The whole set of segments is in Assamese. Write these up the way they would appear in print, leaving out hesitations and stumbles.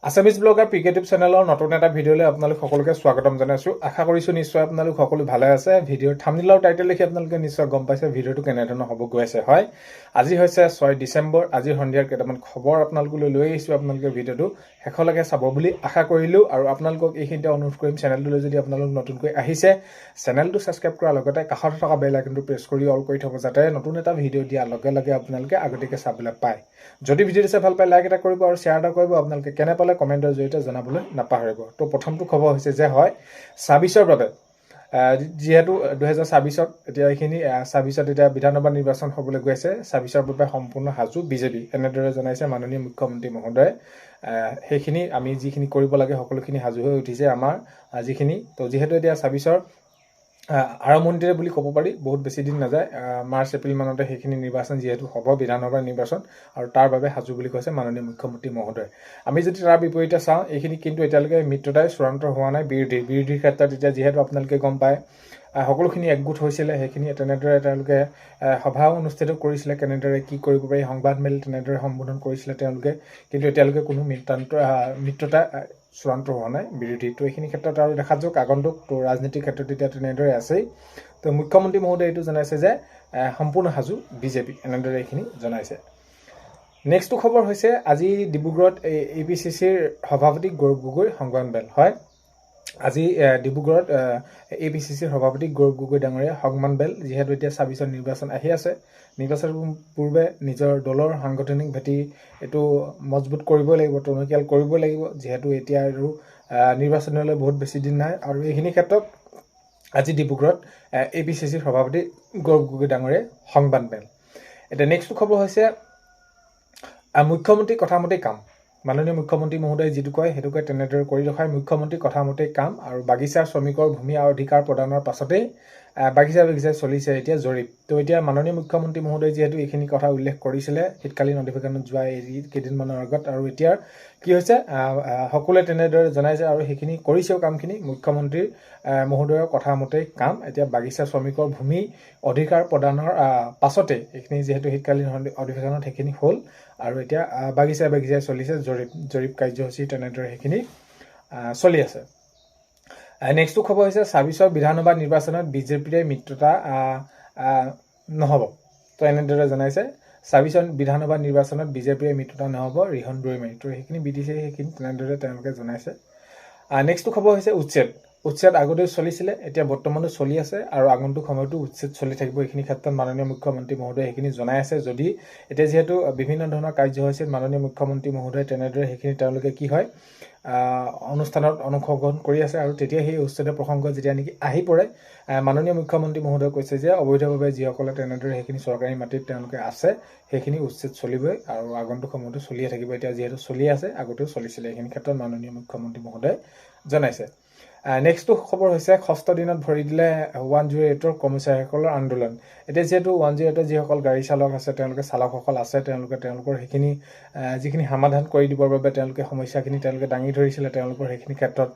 আছামিজ ব্লগাৰ পিকেটিভ চেনেলৰ নতুন এটা ভিডিঅ'লৈ আপোনালোক সকলোকে স্বাগতম জনাইছোঁ। আশা কৰিছোঁ নিশ্চয় আপোনালোক সকলো ভালে আছে। ভিডিঅ'ৰ থাম্বনেইল আৰু টাইটেল দেখি আপোনালোকে নিশ্চয় গম পাইছে ভিডিঅ'টো কেনেধৰণৰ হ'ব গৈ আছে। হয়, আজি হৈছে 6 ডিচেম্বৰ। আজি সন্ধিয়াৰ কেইটামান খবৰ আপোনালোকলৈ লৈ আহিছোঁ। আপোনালোকে ভিডিঅ'টো শেষলৈকে চাব বুলি আশা কৰিলোঁ আৰু আপোনালোকক এইখিনিতে অনুৰোধ কৰিম, চেনেলটোলৈ যদি আপোনালোক নতুনকৈ আহিছে চেনেলটো ছাবস্ক্ৰাইব কৰাৰ লগতে কাষতে থকা বেল আইকনটো প্ৰেছ কৰি অল কৰি থ'ব, যাতে নতুন এটা ভিডিঅ' দিয়াৰ লগে লগে আপোনালোকে আগতীয়াকৈ চাবলৈ পায়। যদি ভিডিঅ'টো চাই ভাল পায় লাইক এটা কৰিব আৰু শ্বেয়াৰ এটা কৰিব। আপোনালোকে কেনে পালে কমেণ্টৰ জৰিয়তে জনাবলৈ নাপাহৰিব। তো প্ৰথমটো খবৰ হৈছে যে হয় ২৬ৰ বাবে, যিহেতু ২০২৬ত এতিয়া এইখিনি ২৬ত এতিয়া বিধানসভা নিৰ্বাচন হ'বলৈ গৈ আছে। ২৬ৰ বাবে সম্পূৰ্ণ সাজু বিজেপি, এনেদৰে জনাইছে মাননীয় মুখ্যমন্ত্ৰী মহোদয়ে। সেইখিনি আমি যিখিনি কৰিব লাগে সকলোখিনি সাজু হৈ উঠিছে আমাৰ যিখিনি। তো যিহেতু এতিয়া ২৬ৰ আৰম্ভণিতে বুলি ক'ব পাৰি, বহুত বেছি দিন নাযায়, মাৰ্চ এপ্ৰিল মানতে সেইখিনি নিৰ্বাচন যিহেতু হ'ব, বিধানসভাৰ নিৰ্বাচন, আৰু তাৰ বাবে সাজু বুলি কৈছে মাননীয় মুখ্যমন্ত্ৰী মহোদয়। আমি যদি তাৰ বিপৰীতে চাওঁ, এইখিনি কিন্তু এতিয়ালৈকে মিত্ৰতাই চূড়ান্ত হোৱা নাই। বিৰোধীৰ ক্ষেত্ৰত এতিয়া যিহেতু আপোনালোকে গম পায় সকলোখিনি একগোট হৈছিলে, সেইখিনি তেনেদৰে তেওঁলোকে সভা অনুষ্ঠিত কৰিছিলে, কেনেদৰে কি কৰিব পাৰি সংবাদমেল তেনেদৰে সম্বোধন কৰিছিলে তেওঁলোকে, কিন্তু এতিয়ালৈকে কোনো মিত্ৰতা চূড়ান্ত হোৱা নাই বিৰোধী। তো এইখিনি ক্ষেত্ৰত আৰু দেখা যাওক আগন্তুক। তো ৰাজনীতিৰ ক্ষেত্ৰত এতিয়া তেনেদৰে আছেই। তো মুখ্যমন্ত্ৰী মহোদয়ে এইটো জনাইছে যে সম্পূৰ্ণ সাজু বিজেপি, এনেদৰে এইখিনি জনাইছে। নেক্সটটো খবৰ হৈছে আজি ডিব্ৰুগড়ত APCCৰ সভাপতি গৌৰৱ গগৈৰ সংবাদমেল। হয়, আজি ডিব্ৰুগড়ত APCCৰ সভাপতি গৌৰৱ গগৈ ডাঙৰীয়া সংবাদমেল, যিহেতু এতিয়া ২৬ৰ নিৰ্বাচন আহি আছে। নিৰ্বাচনৰ পূৰ্বে নিজৰ দলৰ সাংগঠনিক ভেটি এইটো মজবুত কৰিবই লাগিব, টনকিয়াল কৰিবই লাগিব, যিহেতু এতিয়া আৰু নিৰ্বাচনলৈ বহুত বেছি দিন নাই। আৰু এইখিনি ক্ষেত্ৰত আজি ডিব্ৰুগড়ত APCCৰ সভাপতি গৌৰৱ গগৈ ডাঙৰীয়া সংবাদমেল। এতিয়া নেক্সটটো খবৰ হৈছে মুখ্যমন্ত্ৰী কথামতেই কাম। মাননীয় মুখ্যমন্ত্ৰী মহোদয়ে যিটো কয় সেইটোকে তেনেদৰে কৰি ৰখায়। মুখ্যমন্ত্ৰী কথামতেই কাম। আৰু বাগিচাৰ শ্ৰমিকৰ ভূমি অধিকাৰ প্ৰদানৰ পাছতেই বাগিচাই চলিছে এতিয়া জৰীপ। তো এতিয়া মাননীয় মুখ্যমন্ত্ৰী মহোদয়ে যিহেতু এইখিনি কথা উল্লেখ কৰিছিলে শীতকালীন অধিৱেশনত যোৱা কেইদিনমানৰ আগত, আৰু এতিয়া কি হৈছে সকলোৱে তেনেদৰে জনাইছে আৰু সেইখিনি কৰিছেও কামখিনি। মুখ্যমন্ত্ৰী মহোদয়ৰ কথা মতেই কাম। এতিয়া বাগিচা শ্ৰমিকৰ ভূমি অধিকাৰ প্ৰদানৰ পাছতে এইখিনি যিহেতু শীতকালীন অধিৱেশনত সেইখিনি হ'ল, আৰু এতিয়া বাগিচাই চলিছে জৰীপ কাৰ্যসূচী, তেনেদৰে সেইখিনি চলি আছে। নেক্সটটো খবৰ হৈছে ২৬ৰ বিধানসভা নিৰ্বাচনত বিজেপিৰে মিত্ৰতা নহ'ব। তো এনেদৰে জনাইছে ২৬ৰ বিধানসভা নিৰ্বাচনত বিজেপিৰে মিত্ৰতা নহ'ব ৰিহন দৈমাৰী। তো সেইখিনি বিদিছে, সেইখিনি তেনেদৰে তেওঁলোকে জনাইছে। নেক্সটটো খবৰ হৈছে উচ্ছেদ আগতেও চলিছিলে, এতিয়া বৰ্তমানো চলি আছে, আৰু আগন্তুক সময়তো উচ্ছেদ চলি থাকিব। এইখিনি ক্ষেত্ৰত মাননীয় মুখ্যমন্ত্ৰী মহোদয়ে সেইখিনি জনাই আছে। যদি এতিয়া যিহেতু বিভিন্ন ধৰণৰ কাৰ্যসূচীত মাননীয় মুখ্যমন্ত্ৰী মহোদয়ে তেনেদৰে সেইখিনি তেওঁলোকে কি হয় অনুষ্ঠানত অংশগ্ৰহণ কৰি আছে, আৰু তেতিয়া সেই উচ্ছেদৰ প্ৰসংগ যেতিয়া নেকি আহি পৰে, মাননীয় মুখ্যমন্ত্ৰী মহোদয়ে কৈছে যে অবৈধভাৱে যিসকলে তেনেদৰে সেইখিনি চৰকাৰী মাটিত তেওঁলোকে আছে সেইখিনি উচ্ছেদ চলিবই, আৰু আগন্তুক সময়তো চলিয়ে থাকিব। এতিয়া যিহেতু চলি আছে, আগতেও চলিছিলে, এইখিনি ক্ষেত্ৰত মাননীয় মুখ্যমন্ত্ৰী মহোদয়ে জনাইছে। নেক্সটটো খবৰ হৈছে ৬ষ্ঠ দিনত ভৰি দিলে 108ৰ কৰ্মচাৰীসকলৰ আন্দোলন। এতিয়া যিহেতু 108ৰ যিসকল গাড়ী চালক আছে, তেওঁলোকৰ আছে, তেওঁলোকৰ সেইখিনি যিখিনি সমাধান কৰি দিবৰ বাবে তেওঁলোকে সমস্যাখিনি তেওঁলোকে দাঙি ধৰিছিলে, তেওঁলোকৰ সেইখিনি ক্ষেত্ৰত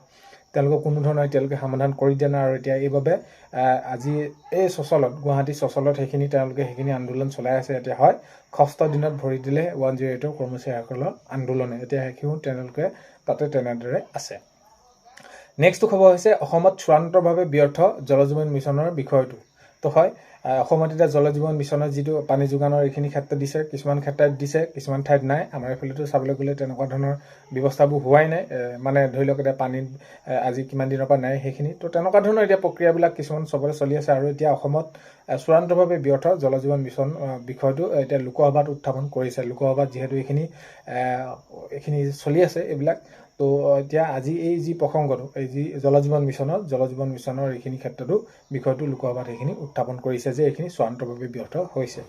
তেওঁলোকক কোনো ধৰণৰ এতিয়ালৈকে সমাধান কৰি দিয়া নাই। আৰু এতিয়া এইবাবে আজি এই গুৱাহাটী চচলত সেইখিনি আন্দোলন চলাই আছে। এতিয়া হয় ৬ষ্ঠ দিনত ভৰি দিলে 108ৰ কৰ্মচাৰীসকলৰ আন্দোলনে, এতিয়া সেইখিনিও তেওঁলোকে তাতে তেনেদৰে আছে। নেক্সটটো খবৰ হৈছে অসমত চূড়ান্তভাৱে ব্যৰ্থ জল জীৱন মিছনৰ বিষয়টো। তো হয়, অসমত এতিয়া জল জীৱন মিছনৰ যিটো পানী যোগানৰ এইখিনি ক্ষেত্ৰত দিছে, কিছুমান ক্ষেত্ৰত দিছে, কিছুমান ঠাইত নাই। আমাৰ এইফালেতো চাবলৈ গ'লে তেনেকুৱা ধৰণৰ ব্যৱস্থাবোৰ হোৱাই নাই, মানে ধৰি লওক এতিয়া পানীত আজি কিমান দিনৰ পৰা নাই সেইখিনি। তো তেনেকুৱা ধৰণৰ এতিয়া প্ৰক্ৰিয়াবিলাক কিছুমান চবতে চলি আছে। আৰু এতিয়া অসমত চূড়ান্তভাৱে ব্যৰ্থ জল জীৱন মিছন বিষয়টো এতিয়া লোকসভাত উত্থাপন কৰিছে। লোকসভাত যিহেতু এইখিনি চলি আছে এইবিলাক। তো এতিয়া আজি এই যি প্ৰসংগটো, এই যি জল জীৱন মিছনৰ এইখিনি ক্ষেত্ৰতো বিষয়টো লোকসভাত সেইখিনি উত্থাপন কৰিছে যে এইখিনি চূড়ান্তভাৱে ব্যৰ্থ হৈছে।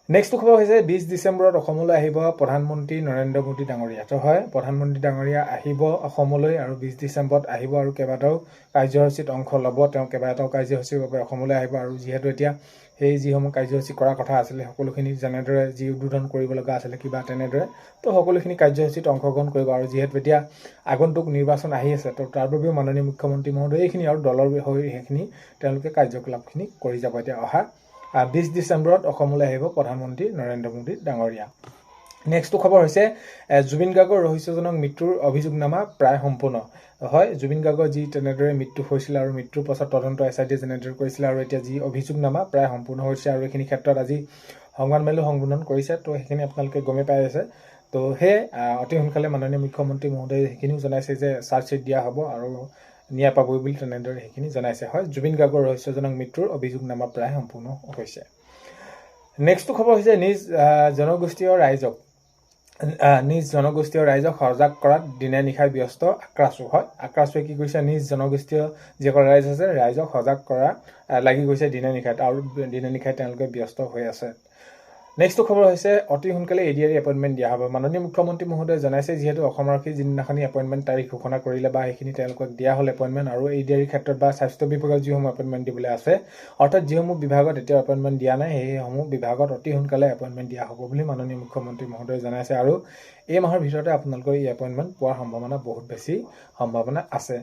নেক্সটটো খবৰ হৈছে ২০ ডিচেম্বৰত অসমলৈ আহিব প্ৰধানমন্ত্ৰী নৰেন্দ্ৰ মোদী ডাঙৰীয়া। তো হয়, প্ৰধানমন্ত্ৰী ডাঙৰীয়া আহিব অসমলৈ, আৰু ২০ ডিচেম্বৰত আহিব, আৰু কেইবাটাও কাৰ্যসূচীত অংশ ল'ব। তেওঁ কেইবাটাও কাৰ্যসূচীৰ বাবে অসমলৈ আহিব, আৰু যিহেতু এতিয়া সেই যিসমূহ কাৰ্যসূচী কৰাৰ কথা আছিলে সকলোখিনি যেনেদৰে যি উদ্বোধন কৰিব লগা আছিলে কিবা তেনেদৰে, তো সকলোখিনি কাৰ্যসূচীত অংশগ্ৰহণ কৰিব। আৰু যিহেতু এতিয়া আগন্তুক নিৰ্বাচন আহি আছে, তো তাৰ বাবেও মাননীয় মুখ্যমন্ত্ৰী মহোদয়ে এইখিনি আৰু দলৰ হৈ সেইখিনি তেওঁলোকে কাৰ্যকলাপখিনি কৰি যাব। এতিয়া অহা ২০ ডিচেম্বৰত অসমলৈ আহিব প্ৰধানমন্ত্ৰী নৰেন্দ্ৰ মোদী ডাঙৰীয়া। নেক্সটটো খবৰ হৈছে জুবিন গাৰ্গৰ ৰহস্যজনক মৃত্যুৰ অভিযোগনামা প্ৰায় সম্পূৰ্ণ হয়। জুবিন গাৰ্গৰ যি তেনেদৰে মৃত্যু হৈছিল আৰু মৃত্যুৰ পাছত তদন্ত SIT যেনেদৰে কৰিছিল আৰু এতিয়া যি অভিযোগনামা প্ৰায় সম্পূৰ্ণ হৈছে আৰু এইখিনি ক্ষেত্ৰত আজি সংবাদমেলো সংবোধন কৰিছে। তো সেইখিনি আপোনালোকে গমে পাই আছে। তো সেয়ে অতি সোনকালে মাননীয় মুখ্যমন্ত্ৰী মহোদয়ে সেইখিনিও জনাইছে যে চাৰ্জশ্বিট দিয়া হ'ব আৰু ন্যায় পাবই বুলি তেনেদৰে সেইখিনি জনাইছে। হয়, জুবিন গাৰ্গৰ ৰহস্যজনক মৃত্যুৰ অভিযোগনামা প্ৰায় সম্পূৰ্ণ হৈছে। নেক্সটটো খবৰ হৈছে নিজ জনগোষ্ঠীয় ৰাইজক সজাগ কৰাত দিনে নিশাই ব্যস্ত আক্ৰাছু। হয়, আক্ৰাছুৱে কি কৰিছে, নিজ জনগোষ্ঠীয় যিসকল ৰাইজ আছে ৰাইজক সজাগ কৰা লাগি গৈছে দিনে নিশাই, আৰু দিনে নিশাই তেওঁলোকে ব্যস্ত হৈ আছে। নেক্সটটো খবৰ হৈছে অতি সোনকালে ADR এপইণ্টমেণ্ট দিয়া হ'ব। মাননীয় মুখ্যমন্ত্ৰী মহোদয়ে জনাইছে যিহেতু অসম আৰক্ষী যিদিনাখনি এপইণ্টমেণ্ট তাৰিখ ঘোষণা কৰিলে বা সেইখিনি তেওঁলোকক দিয়া হ'ল এপইণ্টমেণ্ট, আৰু ADR ক্ষেত্ৰত বা স্বাস্থ্য বিভাগত যিসমূহ এপইণ্টমেণ্ট দিবলৈ আছে, অৰ্থাৎ যিসমূহ বিভাগত এতিয়া এপইণ্টমেণ্ট দিয়া নাই সেইসমূহ বিভাগত অতি সোনকালে এপইণ্টমেণ্ট দিয়া হ'ব বুলি মাননীয় মুখ্যমন্ত্ৰী মহোদয়ে জনাইছে, আৰু এই মাহৰ ভিতৰতে আপোনালোকৰ এই এপইণ্টমেণ্ট পোৱাৰ সম্ভাৱনা বহুত বেছি সম্ভাৱনা আছে।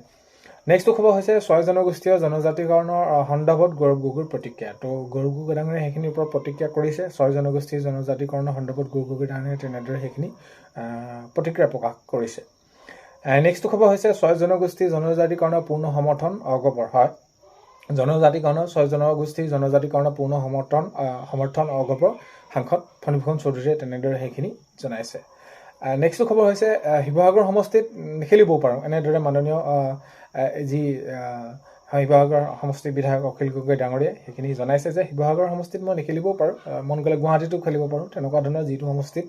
নেক্সটটো খবৰ হৈছে 6 জনগোষ্ঠীয় জনজাতিকৰণৰ সন্দৰ্ভত গৌৰৱ গগৈৰ প্ৰতিক্ৰিয়া। তো গৌৰৱ গগৈ ডাঙৰীয়াই সেইখিনিৰ ওপৰত প্ৰতিক্ৰিয়া কৰিছে। 6 জনগোষ্ঠীৰ জনজাতিকৰণৰ সন্দৰ্ভত গৌৰৱ গগৈ ডাঙৰীয়াই তেনেদৰে সেইখিনি প্ৰতিক্ৰিয়া প্ৰকাশ কৰিছে। নেক্সটটো খবৰ হৈছে 6 জনগোষ্ঠীৰ জনজাতিকৰণৰ পূৰ্ণ সমৰ্থন অগপৰ। হয়, 6 জনগোষ্ঠীৰ জনজাতিকৰণৰ পূৰ্ণ সমৰ্থন অগপৰ সাংসদ ফণীভূষণ চৌধুৰীয়ে তেনেদৰে সেইখিনি জনাইছে। নেক্সটটো খবৰ হৈছে শিৱসাগৰ সমষ্টিত নেখেলিবও পাৰোঁ, এনেদৰে মাননীয় যি শিৱসাগৰ সমষ্টিৰ বিধায়ক অখিল গগৈ ডাঙৰীয়াই সেইখিনি জনাইছে যে শিৱসাগৰ সমষ্টিত মই নেখেলিবও পাৰোঁ, মন গ'লে গুৱাহাটীতো খেলিব পাৰোঁ, তেনেকুৱা ধৰণৰ যিটো সমষ্টিত।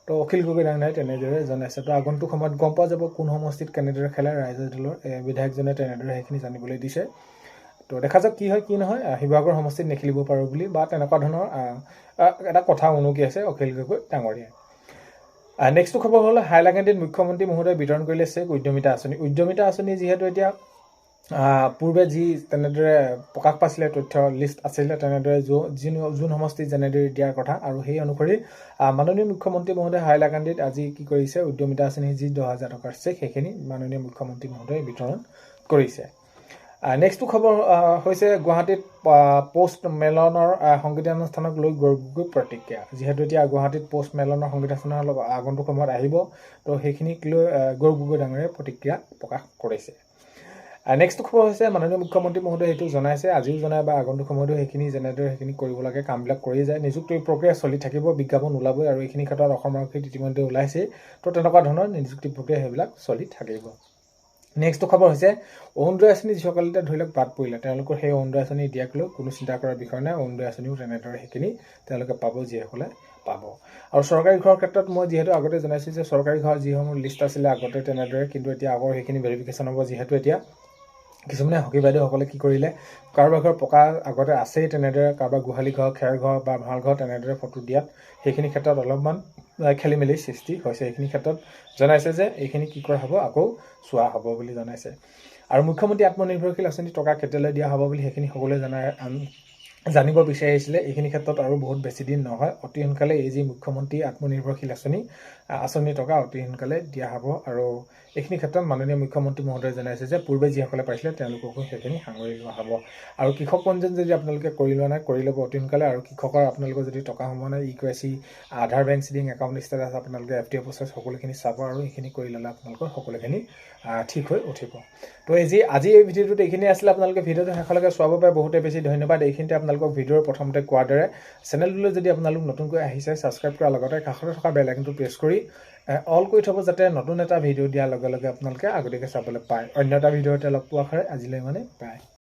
তো অখিল গগৈ ডাঙৰীয়াই তেনেদৰে জনাইছে। তো আগন্তুক সময়ত গম পোৱা যাব কোন সমষ্টিত কেনেদৰে খেলে ৰাইজৰ দলৰ বিধায়কজনে তেনেদৰে সেইখিনি জানিবলৈ দিছে। তো দেখা যাওক কি হয় কি নহয়, শিৱসাগৰ সমষ্টিত নেখেলিব পাৰোঁ বুলি বা তেনেকুৱা ধৰণৰ এটা কথা উনুকি আছে অখিল গগৈ ডাঙৰীয়াই। নেক্সটটো খবৰ হ'ল হাইলাকান্দিত মুখ্যমন্ত্ৰী মহোদয়ে বিতৰণ কৰিলে চেক উদ্যমিতা আঁচনি। উদ্যমিতা আঁচনি যিহেতু এতিয়া পূৰ্বে যি তেনেদৰে প্ৰকাশ পাইছিলে তথ্য লিষ্ট আছিলে, তেনেদৰে যোন সমষ্টিত যেনেদৰে দিয়াৰ কথা, আৰু সেই অনুসৰি মাননীয় মুখ্যমন্ত্ৰী মহোদয়ে হাইলাকান্দিত আজি কি কৰিছে, উদ্যমিতা আঁচনি যি 10,000 টকাৰ চেক সেইখিনি মাননীয় মুখ্যমন্ত্ৰী মহোদয়ে বিতৰণ কৰিছে। নেক্সটটো খবৰ হৈছে গুৱাহাটীত পোষ্ট মেলনৰ সংগীতানুষ্ঠানক লৈ গৌৰৱ গগৈৰ প্ৰতিক্ৰিয়া। যিহেতু এতিয়া গুৱাহাটীত পোষ্ট মেলনৰ সংগীতানুষ্ঠান আগন্তুক সময়ত আহিব, তো সেইখিনিক লৈ গৌৰৱ গগৈ ডাঙৰীয়াই প্ৰতিক্ৰিয়া প্ৰকাশ কৰিছে। নেক্সটটো খবৰ হৈছে মাননীয় মুখ্যমন্ত্ৰী মহোদয়ে সেইটো জনাইছে, আজিও জনায় বা আগন্তুক সময়তো সেইখিনি যেনেদৰে সেইখিনি কৰিব লাগে কামবিলাক কৰি যায়। নিযুক্তিৰ প্ৰক্ৰিয়া চলি থাকিব, বিজ্ঞাপন ওলাবই, আৰু এইখিনি ক্ষেত্ৰত অসম আৰক্ষীত ইতিমধ্যে ওলাইছেই। তো তেনেকুৱা ধৰণৰ নিযুক্তি প্ৰক্ৰিয়া সেইবিলাক চলি থাকিব। নেক্সটটো খবৰ হৈছে অৰুণোদয় আঁচনি যিসকলে ধৰি লওক বাদ পৰিলে, তেওঁলোকৰ সেই অৰুণোদয় আঁচনি দিয়াক লৈ কোনো চিন্তা কৰাৰ বিষয় নাই। অৰুণোদয় আঁচনিও তেনেদৰে সেইখিনি তেওঁলোকে পাব যিসকলে পাব। আৰু চৰকাৰী ঘৰৰ ক্ষেত্ৰত মই যিহেতু আগতে জনাইছোঁ যে চৰকাৰী ঘৰ যিসমূহ লিষ্ট আছিলে আগতে তেনেদৰে, কিন্তু এতিয়া আগৰ সেইখিনি ভেৰিফিকেশ্যন হ'ব। যিহেতু এতিয়া কিছুমানে হকী বাইদেউসকলে কি কৰিলে, কাৰোবাৰ ঘৰ পকা আগতে আছেই, তেনেদৰে কাৰোবাৰ গোহালি ঘৰ, খেৰ ঘৰ বা ভাল ঘৰ তেনেদৰে ফটো দিয়াত সেইখিনি ক্ষেত্ৰত অলপমান খেলি মেলি সৃষ্টি হৈছে। সেইখিনি ক্ষেত্ৰত জনাইছে যে এইখিনি কি কৰা হ'ব, আকৌ চোৱা হ'ব বুলি জনাইছে। আৰু মুখ্যমন্ত্ৰী আত্মনিৰ্ভৰশীল আঁচনি টকা কেতিয়ালৈ দিয়া হ'ব বুলি সেইখিনি সকলোৱে জানিব বিচাৰিছিলে। এইখিনি ক্ষেত্ৰত আৰু বহুত বেছি দিন নহয়, অতি সোনকালে এই যি মুখ্যমন্ত্ৰী আত্মনিৰ্ভৰশীল আঁচনি টকা অতি সোনকালে দিয়া হ'ব। আৰু এইখিনি ক্ষেত্ৰত মাননীয় মুখ্যমন্ত্ৰী মহোদয়ে জনাইছে যে পূৰ্বে যিসকলে পাইছিলে তেওঁলোককো সেইখিনি সাঙুৰি লোৱা হ'ব। আৰু কৃষক পঞ্জীয়ন যদি আপোনালোকে কৰি লোৱা নাই, কৰি ল'ব অতি সোনকালে। আৰু কৃষকৰ আপোনালোকৰ যদি টকা সোমোৱা নাই, EKYC, আধাৰ বেংক চিডিং একাউণ্ট ষ্টেটাছ আপোনালোকে FDO প্ৰচেছ সকলোখিনি চাব, আৰু এইখিনি কৰি ল'লে আপোনালোকৰ সকলোখিনি ঠিক হৈ উঠিব। তো আজি এই ভিডিঅ'টোত এইখিনি আছিলে। আপোনালোকে ভিডিঅ'টো শেষলৈকে চোৱাৰ বাবে বহুতে বেছি ধন্যবাদ। এইখিনিতে আপোনালোকক ভিডিঅ'ৰ প্ৰথমতে কোৱাৰ দৰে চেনেলটোলৈ যদি আপোনালোক নতুনকৈ আহিছে, ছাবস্ক্ৰাইব কৰাৰ লগতে কাষতে থকা বেল আইকনটো প্ৰেছ কৰি অল কৰি থ'ব, যাতে নতুন এটা ভিডিঅ' দিয়াৰ লগে লগে আপোনালোকে আগতীয়াকৈ চাবলৈ পায়। অন্য এটা ভিডিঅ'তে লগ পোৱাৰ আশাৰে আজিলৈ বাই।